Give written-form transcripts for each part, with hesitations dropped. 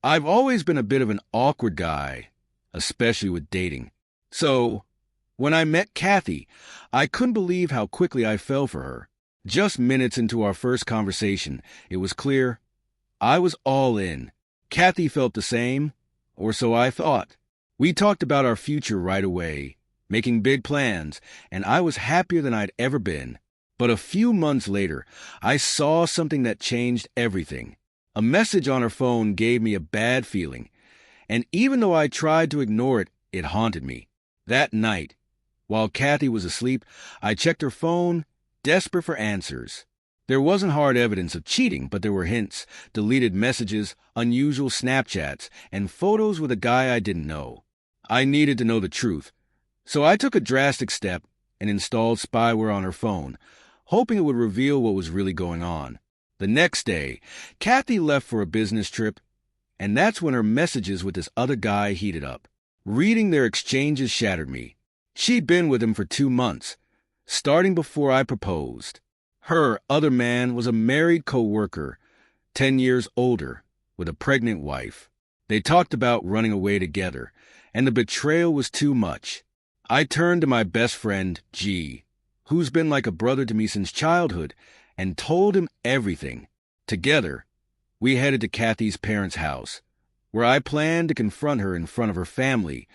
I've always been a bit of an awkward guy, especially with dating. So, when I met Kathy, I couldn't believe how quickly I fell for her. Just minutes into our first conversation, it was clear I was all in. Kathy felt the same, or so I thought. We talked about our future right away, making big plans, and I was happier than I'd ever been. But a few months later, I saw something that changed everything. A message on her phone gave me a bad feeling, and even though I tried to ignore it, it haunted me. That night, while Kathy was asleep, I checked her phone, desperate for answers. There wasn't hard evidence of cheating, but there were hints, deleted messages, unusual Snapchats, and photos with a guy I didn't know. I needed to know the truth, so I took a drastic step and installed spyware on her phone, hoping it would reveal what was really going on. The next day, Kathy left for a business trip, and that's when her messages with this other guy heated up. Reading their exchanges shattered me. She'd been with him for 2 months, starting before I proposed. Her other man was a married co-worker, 10 years older, with a pregnant wife. They talked about running away together, and the betrayal was too much. I turned to my best friend, G, who's been like a brother to me since childhood, and told him everything. Together, we headed to Kathy's parents' house, where I planned to confront her in front of her family,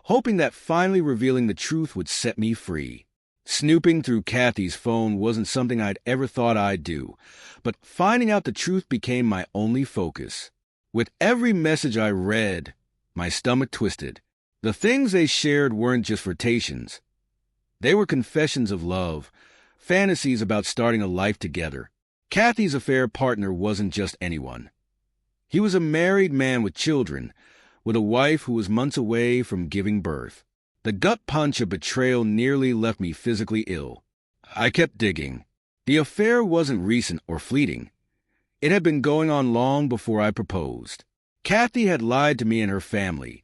hoping that finally revealing the truth would set me free. Snooping through Kathy's phone wasn't something I'd ever thought I'd do, but finding out the truth became my only focus. With every message I read, my stomach twisted. The things they shared weren't just flirtations. They were confessions of love, fantasies about starting a life together. Kathy's affair partner wasn't just anyone. He was a married man with children, with a wife who was months away from giving birth. The gut punch of betrayal nearly left me physically ill. I kept digging. The affair wasn't recent or fleeting. It had been going on long before I proposed. Kathy had lied to me and her family,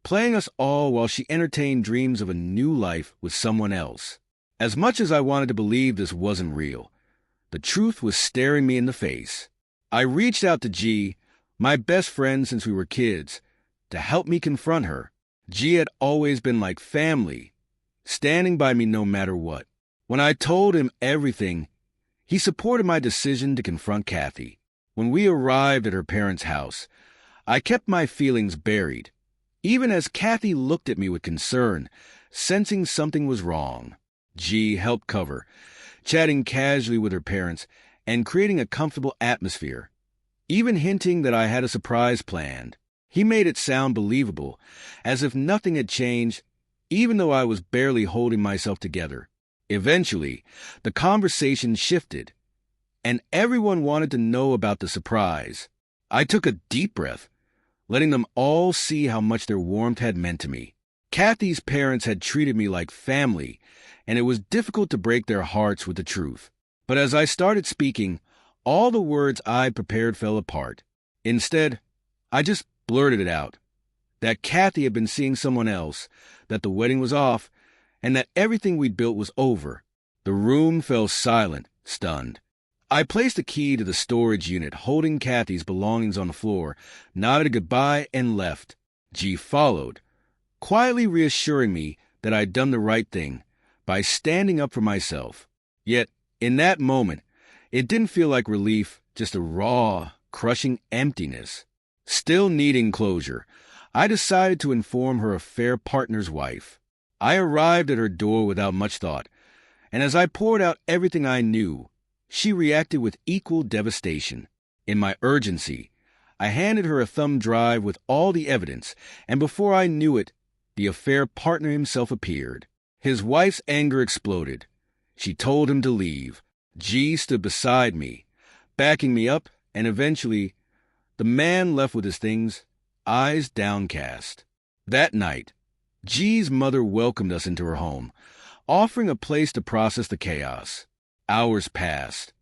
playing us all while she entertained dreams of a new life with someone else. As much as I wanted to believe this wasn't real, the truth was staring me in the face. I reached out to G, my best friend since we were kids, to help me confront her. G had always been like family, standing by me no matter what. When I told him everything, he supported my decision to confront Kathy. When we arrived at her parents' house, I kept my feelings buried, even as Kathy looked at me with concern, sensing something was wrong. G helped cover, chatting casually with her parents and creating a comfortable atmosphere, even hinting that I had a surprise planned. He made it sound believable, as if nothing had changed, even though I was barely holding myself together. Eventually, the conversation shifted, and everyone wanted to know about the surprise. I took a deep breath, letting them all see how much their warmth had meant to me. Kathy's parents had treated me like family, and it was difficult to break their hearts with the truth. But as I started speaking, all the words I'd prepared fell apart. Instead, I just blurted it out, that Kathy had been seeing someone else, that the wedding was off, and that everything we'd built was over. The room fell silent, stunned. I placed a key to the storage unit, holding Kathy's belongings on the floor, nodded goodbye, and left. G followed, quietly reassuring me that I'd done the right thing by standing up for myself. Yet, in that moment, it didn't feel like relief, just a raw, crushing emptiness. Still needing closure, I decided to inform her affair partner's wife. I arrived at her door without much thought, and as I poured out everything I knew, she reacted with equal devastation. In my urgency, I handed her a thumb drive with all the evidence, and before I knew it, the affair partner himself appeared. His wife's anger exploded. She told him to leave. G stood beside me, backing me up, and eventually, the man left with his things, eyes downcast. That night, G's mother welcomed us into her home, offering a place to process the chaos. Hours passed,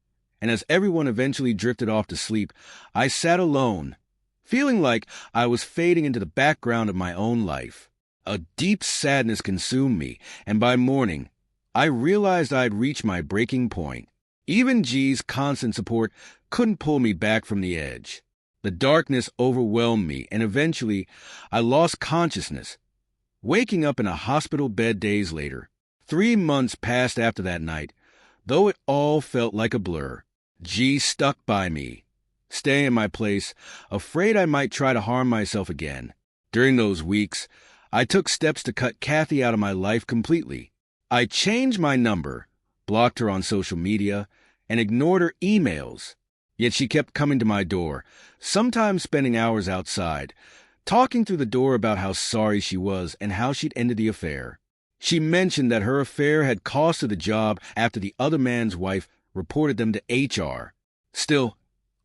and as everyone eventually drifted off to sleep, I sat alone, feeling like I was fading into the background of my own life. A deep sadness consumed me, and by morning, I realized I'd reached my breaking point. Even G's constant support couldn't pull me back from the edge. The darkness overwhelmed me, and eventually I lost consciousness, waking up in a hospital bed days later. 3 months passed after that night. Though it all felt like a blur, G stuck by me, staying in my place, afraid I might try to harm myself again. During those weeks, I took steps to cut Kathy out of my life completely. I changed my number, blocked her on social media, and ignored her emails. Yet she kept coming to my door, sometimes spending hours outside, talking through the door about how sorry she was and how she'd ended the affair. She mentioned that her affair had cost her the job after the other man's wife reported them to HR. Still,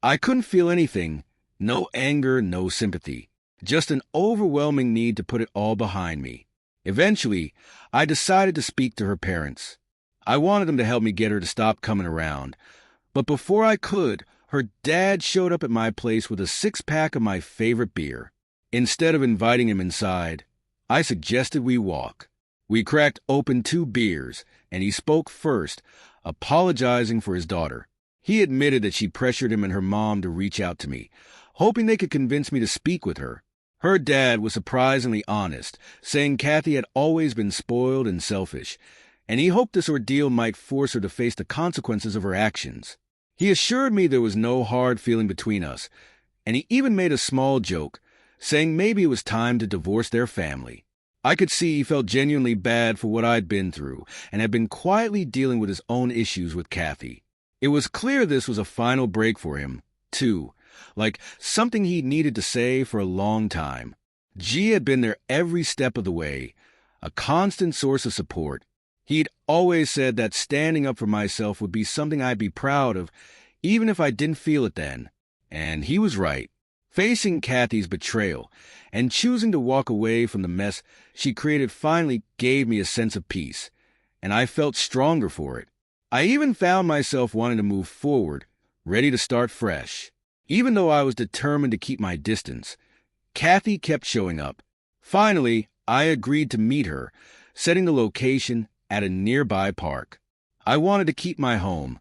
I couldn't feel anything, no anger, no sympathy, just an overwhelming need to put it all behind me. Eventually, I decided to speak to her parents. I wanted them to help me get her to stop coming around, but before I could, her dad showed up at my place with a 6-pack of my favorite beer. Instead of inviting him inside, I suggested we walk. We cracked open 2 beers, and he spoke first, apologizing for his daughter. He admitted that she pressured him and her mom to reach out to me, hoping they could convince me to speak with her. Her dad was surprisingly honest, saying Kathy had always been spoiled and selfish, and he hoped this ordeal might force her to face the consequences of her actions. He assured me there was no hard feeling between us, and he even made a small joke, saying maybe it was time to divorce their family. I could see he felt genuinely bad for what I'd been through and had been quietly dealing with his own issues with Kathy. It was clear this was a final break for him, too, like something he'd needed to say for a long time. G had been there every step of the way, a constant source of support. He'd always said that standing up for myself would be something I'd be proud of, even if I didn't feel it then. And he was right. Facing Kathy's betrayal and choosing to walk away from the mess she created finally gave me a sense of peace, and I felt stronger for it. I even found myself wanting to move forward, ready to start fresh. Even though I was determined to keep my distance, Kathy kept showing up. Finally, I agreed to meet her, setting the location at a nearby park. I wanted to keep my home,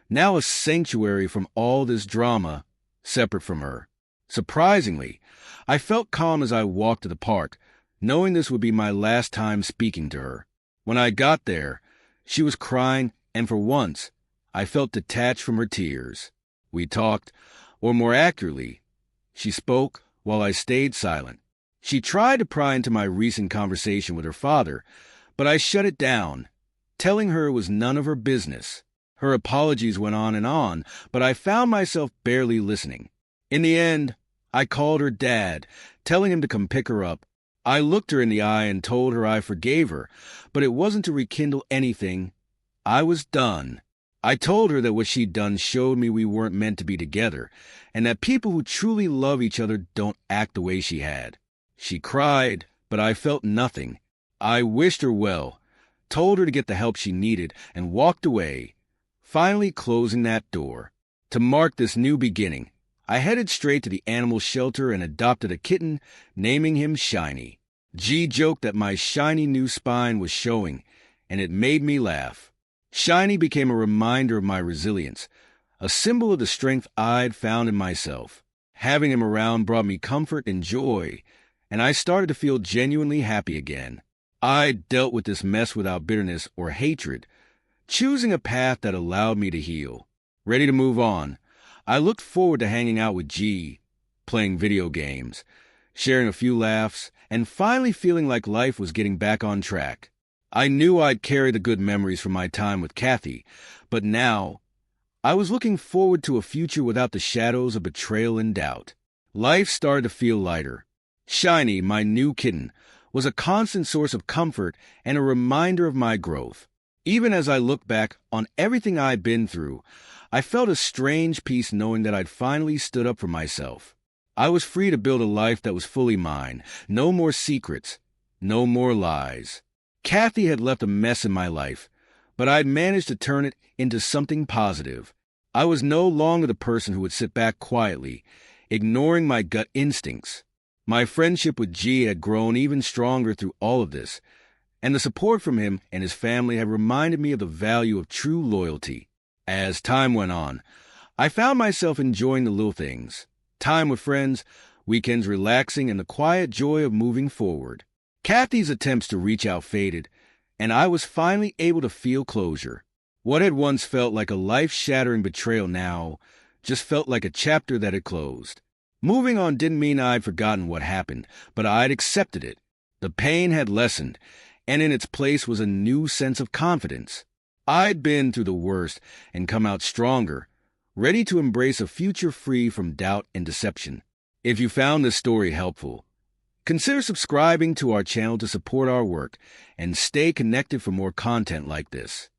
now a sanctuary from all this drama, separate from her. Surprisingly, I felt calm as I walked to the park, knowing this would be my last time speaking to her. When I got there, she was crying, and for once, I felt detached from her tears. We talked, or more accurately, she spoke while I stayed silent. She tried to pry into my recent conversation with her father, but I shut it down, telling her it was none of her business. Her apologies went on, but I found myself barely listening. In the end, I called her dad, telling him to come pick her up. I looked her in the eye and told her I forgave her, but it wasn't to rekindle anything. I was done. I told her that what she'd done showed me we weren't meant to be together, and that people who truly love each other don't act the way she had. She cried, but I felt nothing. I wished her well, told her to get the help she needed, and walked away, finally closing that door. To mark this new beginning, I headed straight to the animal shelter and adopted a kitten, naming him Shiny. G joked that my shiny new spine was showing, and it made me laugh. Shiny became a reminder of my resilience, a symbol of the strength I'd found in myself. Having him around brought me comfort and joy, and I started to feel genuinely happy again. I dealt with this mess without bitterness or hatred, choosing a path that allowed me to heal. Ready to move on, I looked forward to hanging out with G, playing video games, sharing a few laughs, and finally feeling like life was getting back on track. I knew I'd carry the good memories from my time with Kathy, but now I was looking forward to a future without the shadows of betrayal and doubt. Life started to feel lighter. Shiny, my new kitten, was a constant source of comfort and a reminder of my growth. Even as I look back on everything I'd been through, I felt a strange peace knowing that I'd finally stood up for myself. I was free to build a life that was fully mine. No more secrets, no more lies. Kathy had left a mess in my life, but I'd managed to turn it into something positive. I was no longer the person who would sit back quietly, ignoring my gut instincts. My friendship with G had grown even stronger through all of this, and the support from him and his family had reminded me of the value of true loyalty. As time went on, I found myself enjoying the little things, time with friends, weekends relaxing, and the quiet joy of moving forward. Kathy's attempts to reach out faded, and I was finally able to feel closure. What had once felt like a life-shattering betrayal now just felt like a chapter that had closed. Moving on didn't mean I'd forgotten what happened, but I'd accepted it. The pain had lessened, and in its place was a new sense of confidence. I'd been through the worst and come out stronger, ready to embrace a future free from doubt and deception. If you found this story helpful, consider subscribing to our channel to support our work and stay connected for more content like this.